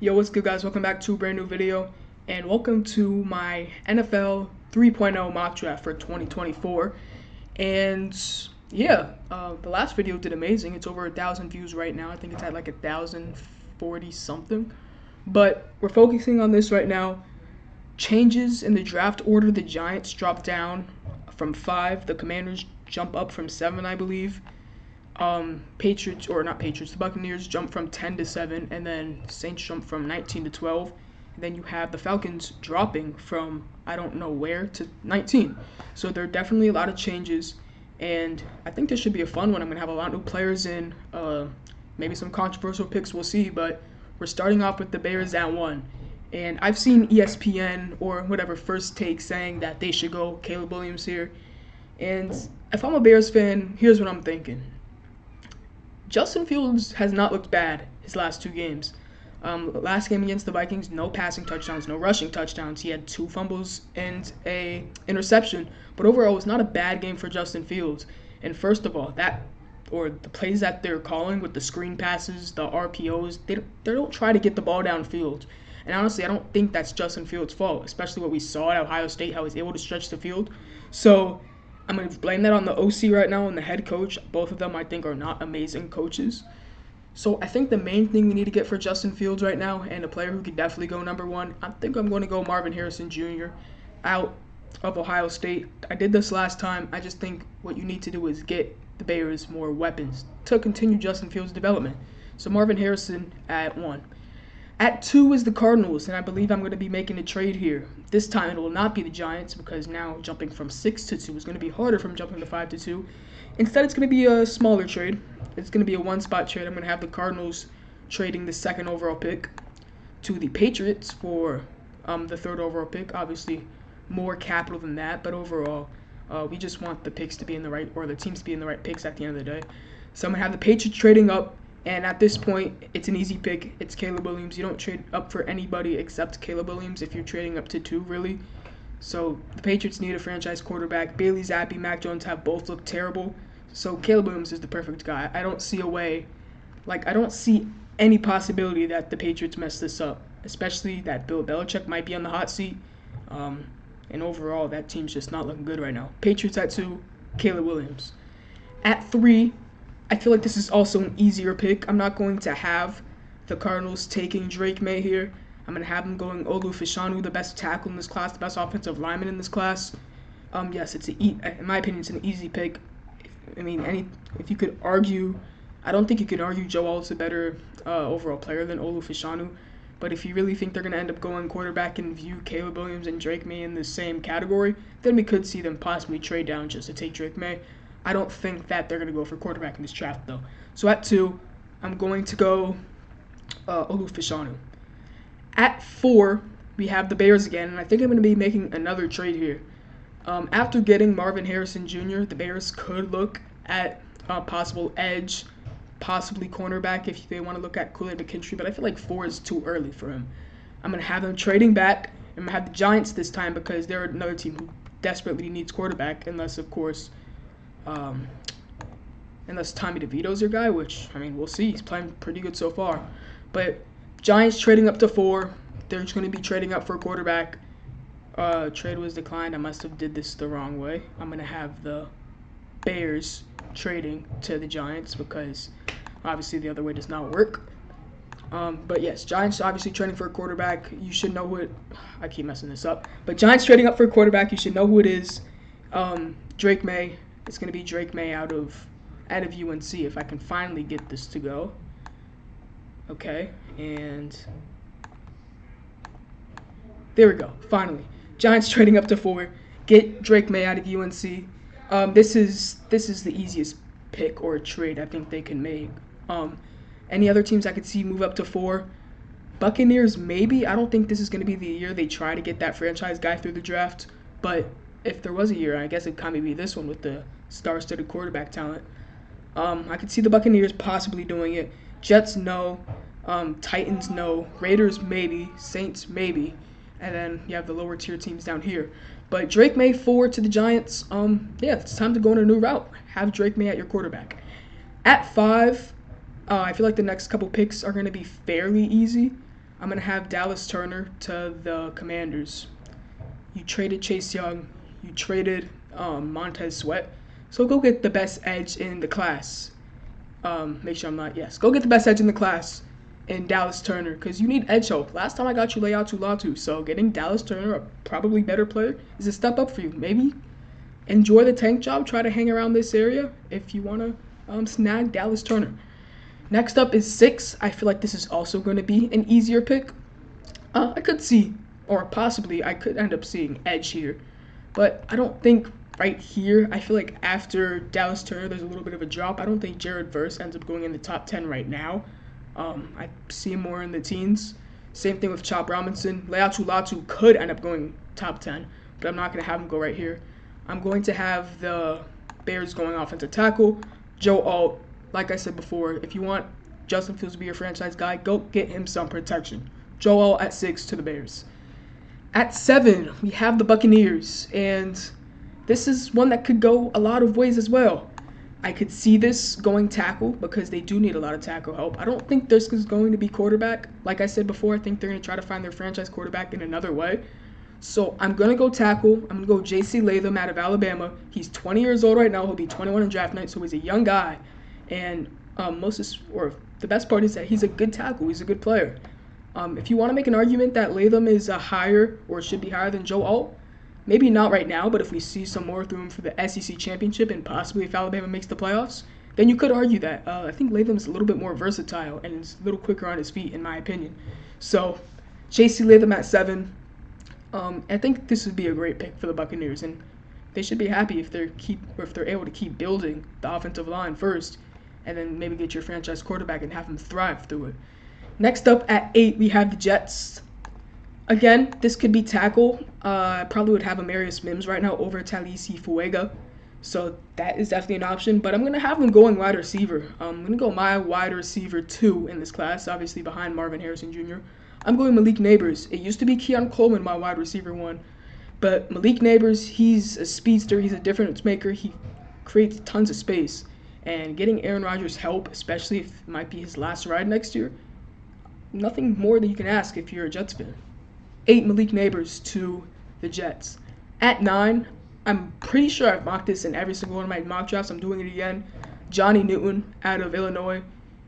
Yo, what's good, guys? Welcome back to a brand new video, and welcome to my NFL 3.0 mock draft for 2024. And yeah, the last video did amazing. It's over 1,000 views right now. I think it's at like 1,040 something. But we're focusing on this right now. Changes in the draft order: the Giants drop down from 5. The Commanders jump up from 7, I believe. The Buccaneers jump from 10 to 7, and then Saints jump from 19 to 12. And then you have the Falcons dropping from I don't know where to 19. So there are definitely a lot of changes, and I think this should be a fun one. I'm going to have a lot of new players in, maybe some controversial picks, we'll see, but we're starting off with the Bears at 1. And I've seen ESPN or whatever First Take saying that they should go Caleb Williams here. And if I'm a Bears fan, here's what I'm thinking. Justin Fields has not looked bad his last 2 games. Last game against the Vikings, no passing touchdowns, no rushing touchdowns. He had 2 fumbles and a interception. But overall, it was not a bad game for Justin Fields. And first of all, the plays that they're calling with the screen passes, the RPOs, they don't try to get the ball downfield. And honestly, I don't think that's Justin Fields' fault, especially what we saw at Ohio State, how he was able to stretch the field. So I'm going to blame that on the OC right now and the head coach. Both of them, I think, are not amazing coaches. So I think the main thing we need to get for Justin Fields right now, and a player who could definitely go number 1, I think I'm going to go Marvin Harrison Jr. out of Ohio State. I did this last time. I just think what you need to do is get the Bears more weapons to continue Justin Fields' development. So Marvin Harrison at 1. At 2 is the Cardinals, and I believe I'm going to be making a trade here. This time it will not be the Giants, because now jumping from 6 to 2 is going to be harder from jumping to 5 to 2. Instead, it's going to be a smaller trade. It's going to be a one-spot trade. I'm going to have the Cardinals trading the 2nd overall pick to the Patriots for the 3rd overall pick. Obviously, more capital than that, but overall, we just want the picks to be in the right, or the teams to be in the right picks at the end of the day. So I'm going to have the Patriots trading up. And at this point, it's an easy pick. It's Caleb Williams. You don't trade up for anybody except Caleb Williams if you're trading up to 2, really. So the Patriots need a franchise quarterback. Bailey Zappi, Mac Jones have both looked terrible. So Caleb Williams is the perfect guy. I don't see a way, I don't see any possibility that the Patriots mess this up, especially that Bill Belichick might be on the hot seat. And overall, that team's just not looking good right now. Patriots at 2, Caleb Williams. At 3, I feel like this is also an easier pick. I'm not going to have the Cardinals taking Drake May here. I'm going to have them going Olu Fashanu, the best tackle in this class, the best offensive lineman in this class. Yes, in my opinion, it's an easy pick. If you could argue, I don't think you could argue Joe Alt's a better overall player than Olu Fashanu. But if you really think they're going to end up going quarterback and view Caleb Williams and Drake May in the same category, then we could see them possibly trade down just to take Drake May. I don't think that they're going to go for quarterback in this draft, though. So at 2, I'm going to go Olu Fashanu. At 4, we have the Bears again, and I think I'm going to be making another trade here. After getting Marvin Harrison Jr., the Bears could look at possible edge, possibly cornerback if they want to look at Kool-Aid McKinstry, but I feel like 4 is too early for him. I'm going to have them trading back. I'm going to have the Giants this time because they're another team who desperately needs quarterback, unless, of course, unless Tommy DeVito's your guy, which, we'll see. He's playing pretty good so far. But Giants trading up to 4. They're just going to be trading up for a quarterback. Trade was declined. I must have did this the wrong way. I'm going to have the Bears trading to the Giants because obviously the other way does not work. But yes, Giants obviously trading for a quarterback. You should know who it. I keep messing this up. But Giants trading up for a quarterback. You should know who it is. Drake May. It's going to be Drake May out of UNC if I can finally get this to go. Okay, and there we go. Finally, Giants trading up to 4. Get Drake May out of UNC. This is the easiest pick or trade I think they can make. Any other teams I could see move up to 4? Buccaneers maybe. I don't think this is going to be the year they try to get that franchise guy through the draft, but if there was a year, I guess it'd kind of be this one with the star-studded quarterback talent. I could see the Buccaneers possibly doing it. Jets, no. Titans, no. Raiders, maybe. Saints, maybe. And then you have the lower-tier teams down here. But Drake May 4 to the Giants. Yeah, it's time to go on a new route. Have Drake May at your quarterback. At 5, I feel like the next couple picks are going to be fairly easy. I'm going to have Dallas Turner to the Commanders. You traded Chase Young. You traded Montez Sweat. So go get the best edge in the class. Make sure I'm not. Yes, go get the best edge in the class in Dallas Turner because you need edge help. Last time I got you Leatu Latu. So getting Dallas Turner, a probably better player, is a step up for you. Maybe enjoy the tank job. Try to hang around this area if you want to snag Dallas Turner. Next up is 6. I feel like this is also going to be an easier pick. I could see, or possibly I could end up seeing edge here. But I don't think right here, I feel like after Dallas Turner, there's a little bit of a drop. I don't think Jared Verse ends up going in the top 10 right now. I see him more in the teens. Same thing with Chop Robinson. Leatu Latu could end up going top 10, but I'm not going to have him go right here. I'm going to have the Bears going offensive tackle. Joe Alt, like I said before, if you want Justin Fields to be your franchise guy, go get him some protection. Joe Alt at 6 to the Bears. At 7, we have the Buccaneers, and this is one that could go a lot of ways as well. I could see this going tackle because they do need a lot of tackle help. I don't think this is going to be quarterback. Like I said before, I think they're going to try to find their franchise quarterback in another way. So I'm going to go tackle. I'm going to go J.C. Latham out of Alabama. He's 20 years old right now. He'll be 21 in draft night, so he's a young guy. And the best part is that he's a good tackle. He's a good player. If you want to make an argument that Latham is higher or should be higher than Joe Alt, maybe not right now, but if we see some more through him for the SEC championship and possibly if Alabama makes the playoffs, then you could argue that. I think Latham's a little bit more versatile and is a little quicker on his feet, in my opinion. So, J.C. Latham at 7. I think this would be a great pick for the Buccaneers, and they should be happy if they're able to keep building the offensive line first, and then maybe get your franchise quarterback and have him thrive through it. Next up at 8, we have the Jets. Again, this could be tackle. I probably would have Amarius Mims right now over Talisi Fuega, so that is definitely an option. But I'm going to have him going wide receiver. I'm going to go my wide receiver 2 in this class, obviously behind Marvin Harrison Jr. I'm going Malik Neighbors. It used to be Keon Coleman, my wide receiver 1. But Malik Neighbors, he's a speedster. He's a difference maker. He creates tons of space. And getting Aaron Rodgers help, especially if it might be his last ride next year, nothing more than you can ask if you're a Jets fan. 8, Malik Neighbors to the Jets. At 9, I'm pretty sure I've mocked this in every single one of my mock drafts. I'm doing it again. Johnny Newton out of Illinois.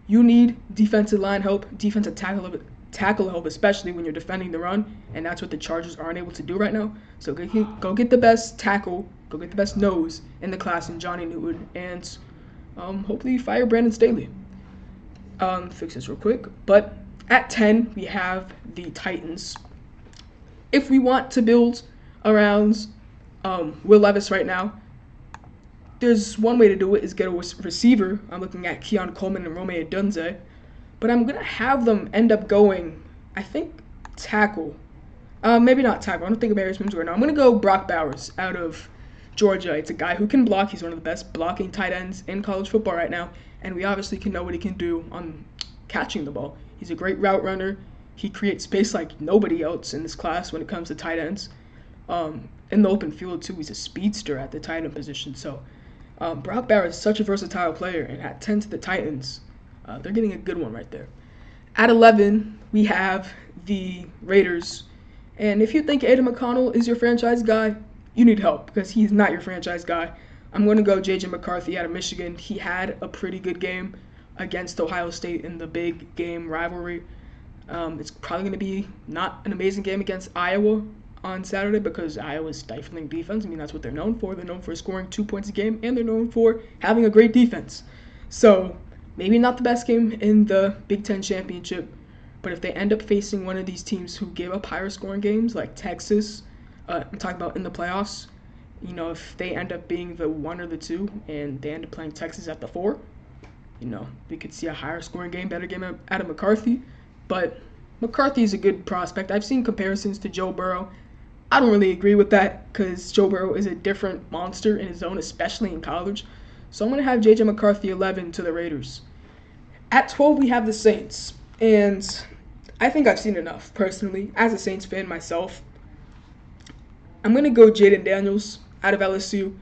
You need defensive line help, defensive tackle help, especially when you're defending the run, and that's what the Chargers aren't able to do right now. So go get the best tackle, go get the best nose in the class in Johnny Newton, and hopefully you fire Brandon Staley. Fix this real quick. But at 10, we have the Titans. If we want to build around Will Levis right now, there's one way to do it is get a receiver. I'm looking at Keon Coleman and Rome Odunze. But I'm going to have them end up going, I think, tackle. Maybe not tackle. I don't think of Amarius Mims right now. I'm going to go Brock Bowers out of Georgia. It's a guy who can block. He's one of the best blocking tight ends in college football right now. And we obviously can know what he can do on catching the ball. He's a great route runner. He creates space like nobody else in this class when it comes to tight ends. In the open field, too, he's a speedster at the tight end position. So Brock Bowers is such a versatile player. And at 10 to the Titans, they're getting a good one right there. At 11, we have the Raiders. And if you think Aiden McConnell is your franchise guy, you need help because he's not your franchise guy. I'm going to go J.J. McCarthy out of Michigan. He had a pretty good game against Ohio State in the big game rivalry. It's probably going to be not an amazing game against Iowa on Saturday because Iowa's stifling defense. I mean, that's what they're known for. They're known for scoring 2 points a game, and they're known for having a great defense. So maybe not the best game in the Big Ten championship, but if they end up facing one of these teams who give up higher scoring games like Texas, I'm talking about in the playoffs, if they end up being the 1 or the 2 and they end up playing Texas at the 4, we could see a higher scoring game, better game out of McCarthy. But McCarthy is a good prospect. I've seen comparisons to Joe Burrow. I don't really agree with that because Joe Burrow is a different monster in his own, especially in college. So I'm going to have J.J. McCarthy 11 to the Raiders. At 12, we have the Saints. And I think I've seen enough, personally. As a Saints fan myself, I'm going to go Jaden Daniels out of LSU.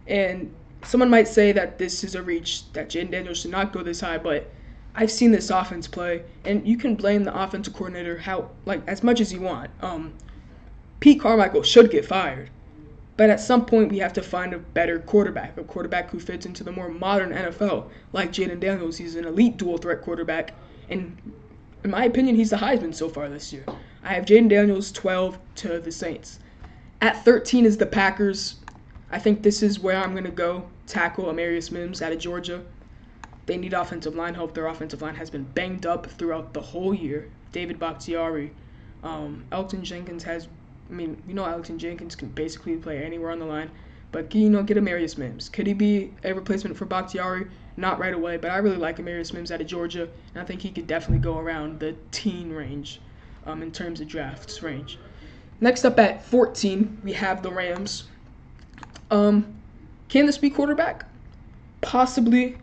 And someone might say that this is a reach, that Jaden Daniels should not go this high, but I've seen this offense play, and you can blame the offensive coordinator as much as you want. Pete Carmichael should get fired, but at some point we have to find a better quarterback, a quarterback who fits into the more modern NFL, like Jaden Daniels. He's an elite dual threat quarterback, and in my opinion, he's the Heisman so far this year. I have Jaden Daniels 12 to the Saints. At 13 is the Packers. I think this is where I'm going to go tackle Amarius Mims out of Georgia. They need offensive line help. Their offensive line has been banged up throughout the whole year. David Bakhtiari, Elton Jenkins Elton Jenkins can basically play anywhere on the line. But, get Amarius Mims. Could he be a replacement for Bakhtiari? Not right away, but I really like Amarius Mims out of Georgia, and I think he could definitely go around the teen range in terms of drafts range. Next up at 14, we have the Rams. Can this be quarterback? Possibly.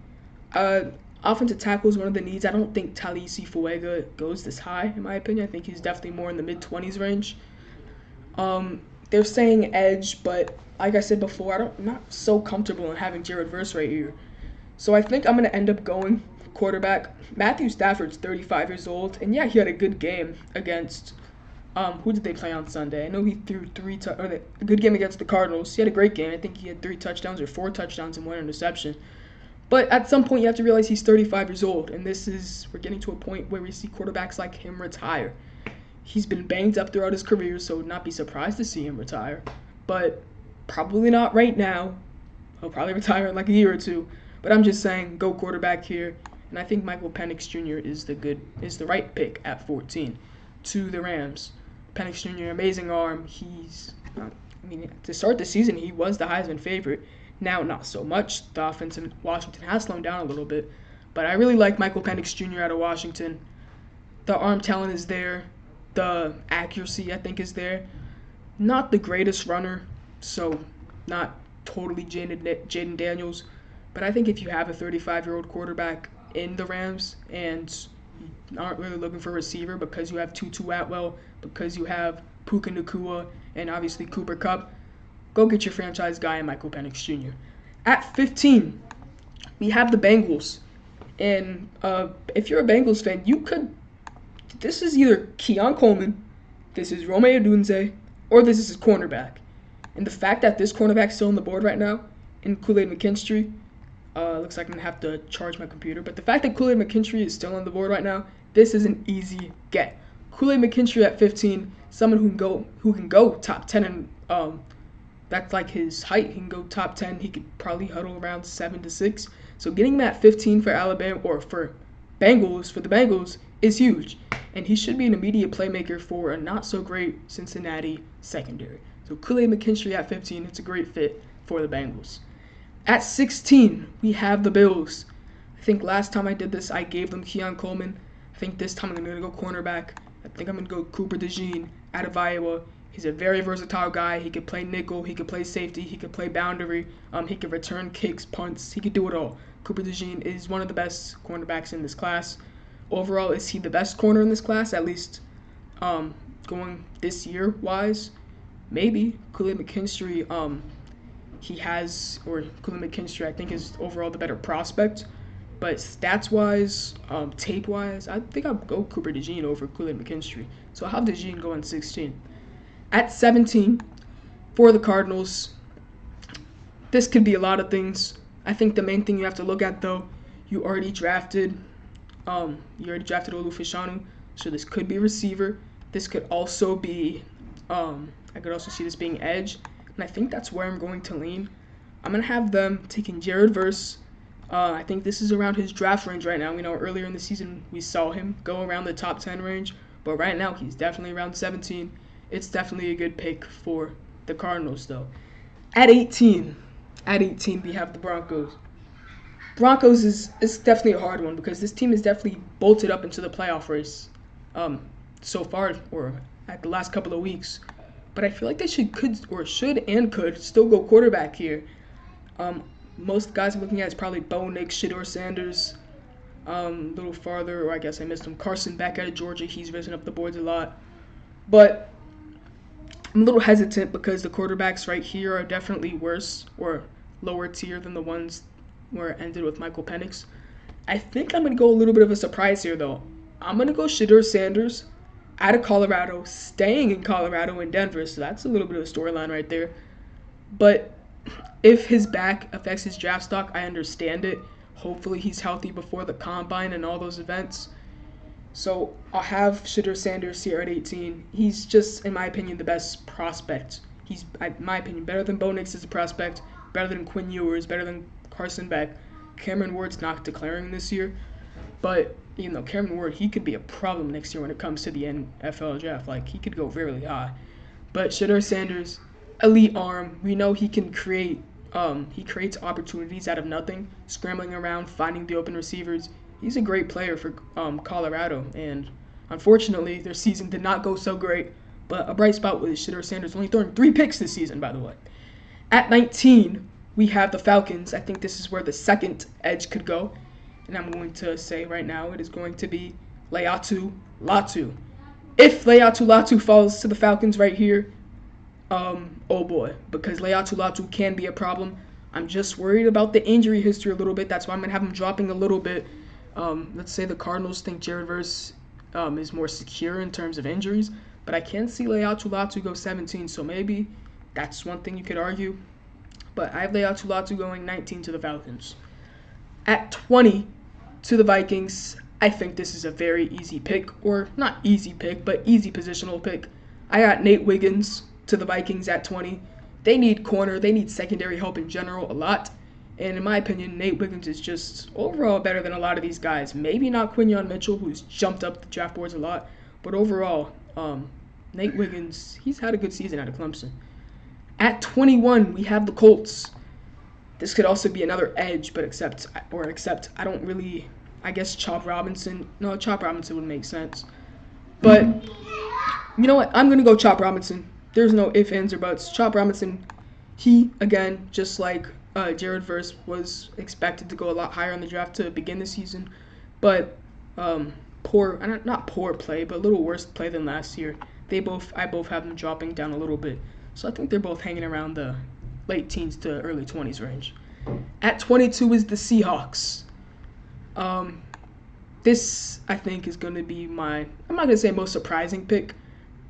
Offensive tackle is one of the needs. I don't think Talisi Fuega goes this high, in my opinion. I think he's definitely more in the mid-20s range. They're saying edge, but like I said before, I'm not so comfortable in having Jared Verse right here. So I think I'm going to end up going quarterback. Matthew Stafford's 35 years old, and yeah, he had a good game against who did they play on Sunday? I know he threw a good game against the Cardinals. He had a great game. I think he had 3 touchdowns or 4 touchdowns and 1 interception. But at some point, you have to realize he's 35 years old, and we're getting to a point where we see quarterbacks like him retire. He's been banged up throughout his career, so would not be surprised to see him retire. But probably not right now. He'll probably retire in like a year or two. But I'm just saying, go quarterback here. And I think Michael Penix Jr. is the right pick at 14 to the Rams. Penix Jr., amazing arm. To start the season, he was the Heisman favorite. Now, not so much. The offense in Washington has slowed down a little bit. But I really like Michael Penix Jr. out of Washington. The arm talent is there. The accuracy, I think, is there. Not the greatest runner, so not totally Jaden Daniels. But I think if you have a 35-year-old quarterback in the Rams and you aren't really looking for a receiver because you have Tutu Atwell, because you have Puka Nacua, and obviously Cooper Kupp, go get your franchise guy in Michael Penix Jr. At 15, we have the Bengals. And if you're a Bengals fan, this is either Keon Coleman, this is Rome Odunze, or this is his cornerback. And the fact that this cornerback's still on the board right now, in Kool-Aid McKinstry, looks like I'm going to have to charge my computer. But the fact that Kool-Aid McKinstry is still on the board right now, this is an easy get. Kool-Aid McKinstry at 15, someone who can go top 10, and that's like his height. He can go top 10. He could probably huddle around 7 to 6. So getting him at 15 for Alabama or for the Bengals is huge. And he should be an immediate playmaker for a not-so-great Cincinnati secondary. So Kool-Aid McKinstry at 15, it's a great fit for the Bengals. At 16, we have the Bills. I think last time I did this, I gave them Keon Coleman. I think this time I'm going to go cornerback. I think I'm going to go Cooper DeJean out of Iowa. He's a very versatile guy. He could play nickel. He could play safety. He could play boundary. He could return kicks, punts. He could do it all. Cooper DeJean is one of the best cornerbacks in this class. Overall, is he the best corner in this class? At least going this year-wise? Maybe. Kool-Aid McKinstry, Kool-Aid McKinstry, I think, is overall the better prospect. But stats-wise, tape-wise, I think I'll go Cooper DeJean over Kool-Aid McKinstry. So I'll have DeJean go in 16. At 17, for the Cardinals, this could be a lot of things. I think the main thing you have to look at, though, you already drafted Olu Fashanu, so this could be receiver. This could also be, I could also see this being edge, and I think that's where I'm going to lean. I'm going to have them taking Jared Verse. I think this is around his draft range right now. We know earlier in the season we saw him go around the top 10 range, but right now he's definitely around 17. It's definitely a good pick for the Cardinals, though. At 18, we have the Broncos. Broncos is definitely a hard one because this team is definitely bolted up into the playoff race so far, or at the last couple of weeks. But I feel like they should still go quarterback here. Most guys I'm looking at is probably Bo Nix, Shedeur Sanders, a little farther, or I guess I missed him. Carson Beck out of Georgia, he's risen up the boards a lot. But I'm a little hesitant because the quarterbacks right here are definitely worse or lower tier than the ones where it ended with Michael Penix. I think I'm going to go a little bit of a surprise here, though. I'm going to go Shedeur Sanders out of Colorado, staying in Colorado and Denver, so that's a little bit of a storyline right there. But if his back affects his draft stock, I understand it. Hopefully he's healthy before the combine and all those events. So I'll have Shedeur Sanders here at 18. He's just, in my opinion, the best prospect. He's, in my opinion, better than Bo Nix as a prospect, better than Quinn Ewers, better than Carson Beck. Cameron Ward's not declaring this year, but Cameron Ward, he could be a problem next year when it comes to the NFL draft. Like, he could go very high. But Shedeur Sanders, elite arm. We know he can create. He creates opportunities out of nothing, scrambling around, finding the open receivers. He's a great player for Colorado, and unfortunately, their season did not go so great. But a bright spot was Shedeur Sanders only throwing 3 picks this season, by the way. At 19, we have the Falcons. I think this is where the second edge could go, and I'm going to say right now it is going to be Laiatu Latu. If Laiatu Latu falls to the Falcons right here, oh boy, because Laiatu Latu can be a problem. I'm just worried about the injury history a little bit. That's why I'm going to have him dropping a little bit. Let's say the Cardinals think Jared Verse is more secure in terms of injuries, but I can see Laiatu Latu go 17, so maybe that's one thing you could argue. But I have Laiatu Latu going 19 to the Falcons. At 20 to the Vikings, I think this is a very easy pick, or not easy pick, but easy positional pick. I got Nate Wiggins to the Vikings at 20. They need corner, they need secondary help in general a lot. And in my opinion, Nate Wiggins is just overall better than a lot of these guys. Maybe not Quinyon Mitchell, who's jumped up the draft boards a lot, but overall, Nate Wiggins, he's had a good season out of Clemson. At 21, we have the Colts. This could also be another edge, but except I don't really, I guess Chop Robinson. No, Chop Robinson would make sense. But you know what? I'm going to go Chop Robinson. There's no ifs, ands, or buts. Chop Robinson, he, again, just like Jared Verse, was expected to go a lot higher in the draft to begin the season. But not poor play, but a little worse play than last year. I both have them dropping down a little bit. So I think they're both hanging around the late teens to early 20s range. At 22 is the Seahawks. This, I think, is going to be I'm not going to say most surprising pick,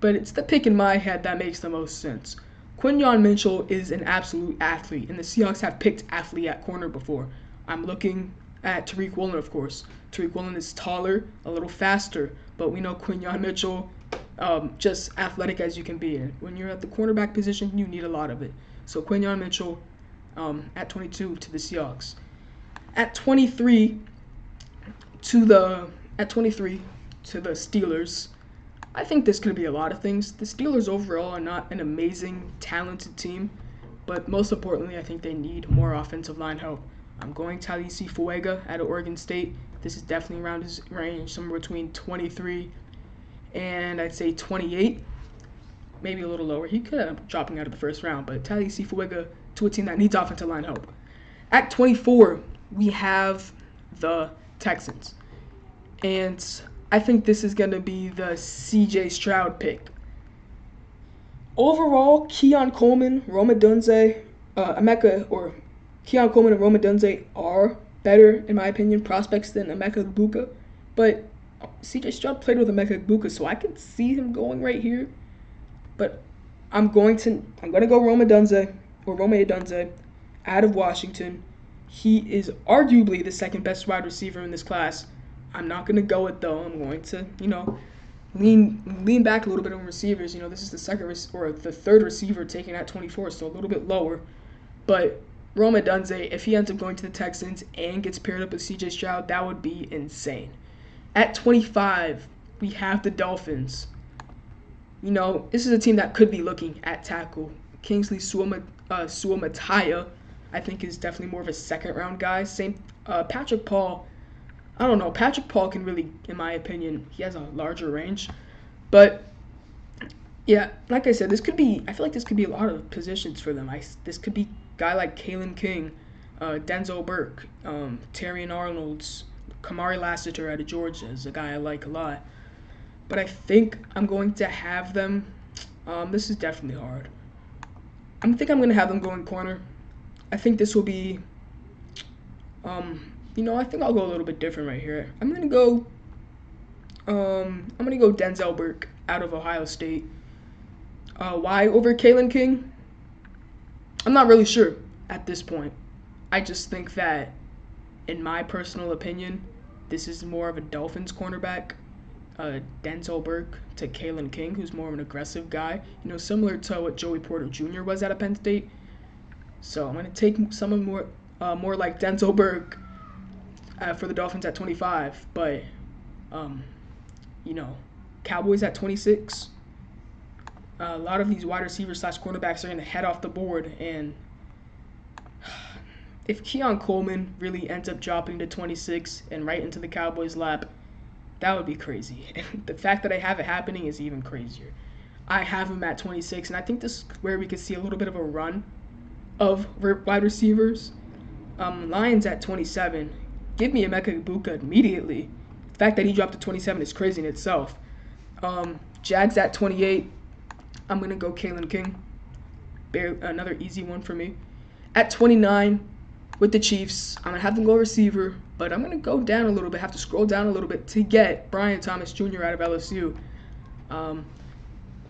but it's the pick in my head that makes the most sense. Quinyon Mitchell is an absolute athlete, and the Seahawks have picked athlete at corner before. I'm looking at Tariq Woolen, of course. Tariq Woolen is taller, a little faster, but we know Quinyon Mitchell, just athletic as you can be. And when you're at the cornerback position, you need a lot of it. So Quinyon Mitchell at 22 to the Seahawks. At 23 to the Steelers. I think this could be a lot of things. The Steelers overall are not an amazing, talented team, but most importantly, I think they need more offensive line help. I'm going Talisi Fuega out of Oregon State. This is definitely around his range, somewhere between 23 and I'd say 28, maybe a little lower. He could end up dropping out of the first round, but Talisi Fuega to a team that needs offensive line help. At 24, we have the Texans, and I think this is going to be the C.J. Stroud pick. Overall, Keon Coleman, Rome Odunze, Keon Coleman and Rome Odunze are better, in my opinion, prospects than Emeka Egbuka. But C.J. Stroud played with Emeka Egbuka, so I can see him going right here. But I'm going to go Rome Odunze out of Washington. He is arguably the second best wide receiver in this class. I'm not going to go it, though. I'm going to, lean back a little bit on receivers. This is the third receiver taken at 24, so a little bit lower. But Rome Odunze, if he ends up going to the Texans and gets paired up with C.J. Stroud, that would be insane. At 25, we have the Dolphins. This is a team that could be looking at tackle. Kingsley Suamataia, I think, is definitely more of a second-round guy. Same, Patrick Paul. I don't know. Patrick Paul can really, in my opinion, he has a larger range. But, yeah, like I said, I feel like this could be a lot of positions for them. This could be a guy like Kalen King, Denzel Burke, Terrion Arnold's, Kamari Lassiter out of Georgia is a guy I like a lot. But I think I'm going to have them, this is definitely hard. I think I'm going to have them going corner. I think this will be I think I'll go a little bit different right here. I'm gonna go Denzel Burke out of Ohio State. Why over Kalen King? I'm not really sure at this point. I just think that, in my personal opinion, this is more of a Dolphins cornerback. Denzel Burke to Kalen King, who's more of an aggressive guy, similar to what Joey Porter Jr. was at Penn State. So I'm gonna take someone more like Denzel Burke for the Dolphins at 25, but um, Cowboys at 26. A lot of these wide receivers / cornerbacks are going to head off the board, and if Keon Coleman really ends up dropping to 26 and right into the Cowboys' lap, that would be crazy. And the fact that I have it happening is even crazier. I have him at 26, and I think this is where we could see a little bit of a run of wide receivers. Lions at 27. Give me Emeka Egbuka immediately. The fact that he dropped to 27 is crazy in itself. Jags at 28. I'm going to go Kalen King. Another easy one for me. At 29, with the Chiefs, I'm going to have them go receiver, but I'm going to go down a little bit, have to scroll down a little bit to get Brian Thomas Jr. out of LSU.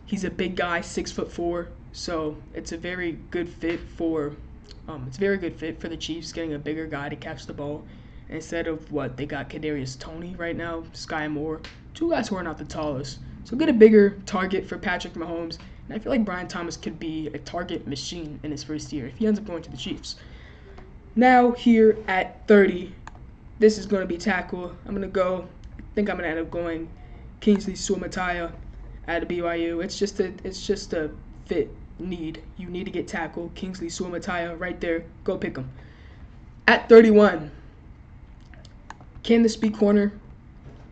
He's a big guy, 6'4", so it's a very good fit for the Chiefs, getting a bigger guy to catch the ball instead of what they got Kadarius Toney right now, Sky Moore, two guys who are not the tallest. So get a bigger target for Patrick Mahomes, and I feel like Brian Thomas could be a target machine in his first year if he ends up going to the Chiefs. Now here at 30, this is going to be tackle. I think I'm going to end up going Kingsley Suamataia at BYU. It's just a fit need. You need to get tackle. Kingsley Suamataia right there. Go pick him. At 31, can this be corner?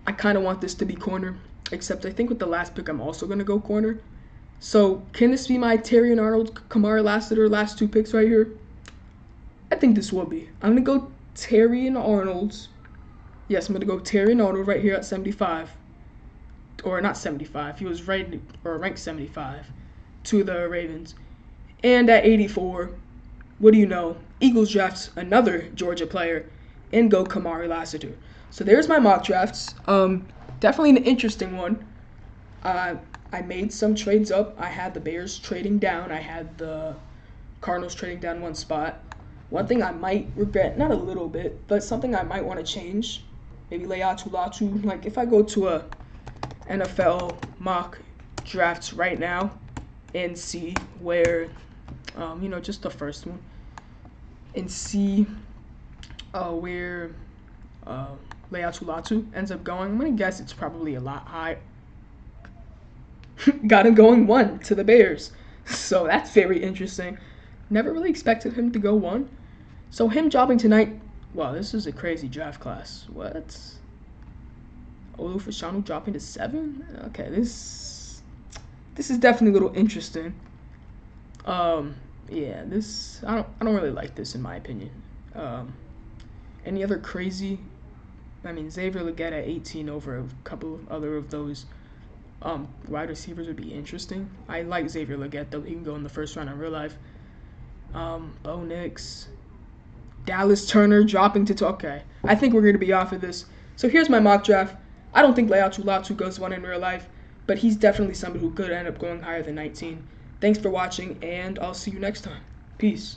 I kind of want this to be corner, except I think with the last pick I'm also going to go corner. So can this be my Terrion Arnold, Kamari Lassiter last two picks right here? I think this will be. I'm going to go Terrion Arnold. Yes, I'm going to go Terrion Arnold right here at 75. Or not 75. He was ranked 75 to the Ravens. And at 84, what do you know? Eagles drafts another Georgia player and go Kamari Lassiter. So there's my mock drafts. Definitely an interesting one. I made some trades up. I had the Bears trading down. I had the Cardinals trading down one spot. One thing I might regret, not a little bit, but something I might want to change, maybe Leatu Latu. Like if I go to a NFL mock drafts right now and see where, just the first one, and see where Leatu Latu ends up going, I'm going to guess it's probably a lot higher. Got him going 1 to the Bears. So that's very interesting. Never really expected him to go 1. So him dropping tonight, wow, this is a crazy draft class. What? Olu Fashanu dropping to 7? Okay, this is definitely a little interesting. Yeah, this I don't really like this in my opinion. Any other crazy? I mean, Xavier Legette at 18 over a couple of other of those wide receivers would be interesting. I like Xavier Legette though. He can go in the first round in real life. Bo Nix, Dallas Turner dropping to okay. I think we're going to be off of this. So here's my mock draft. I don't think Leatu Latu goes 1 in real life, but he's definitely somebody who could end up going higher than 19. Thanks for watching, and I'll see you next time. Peace.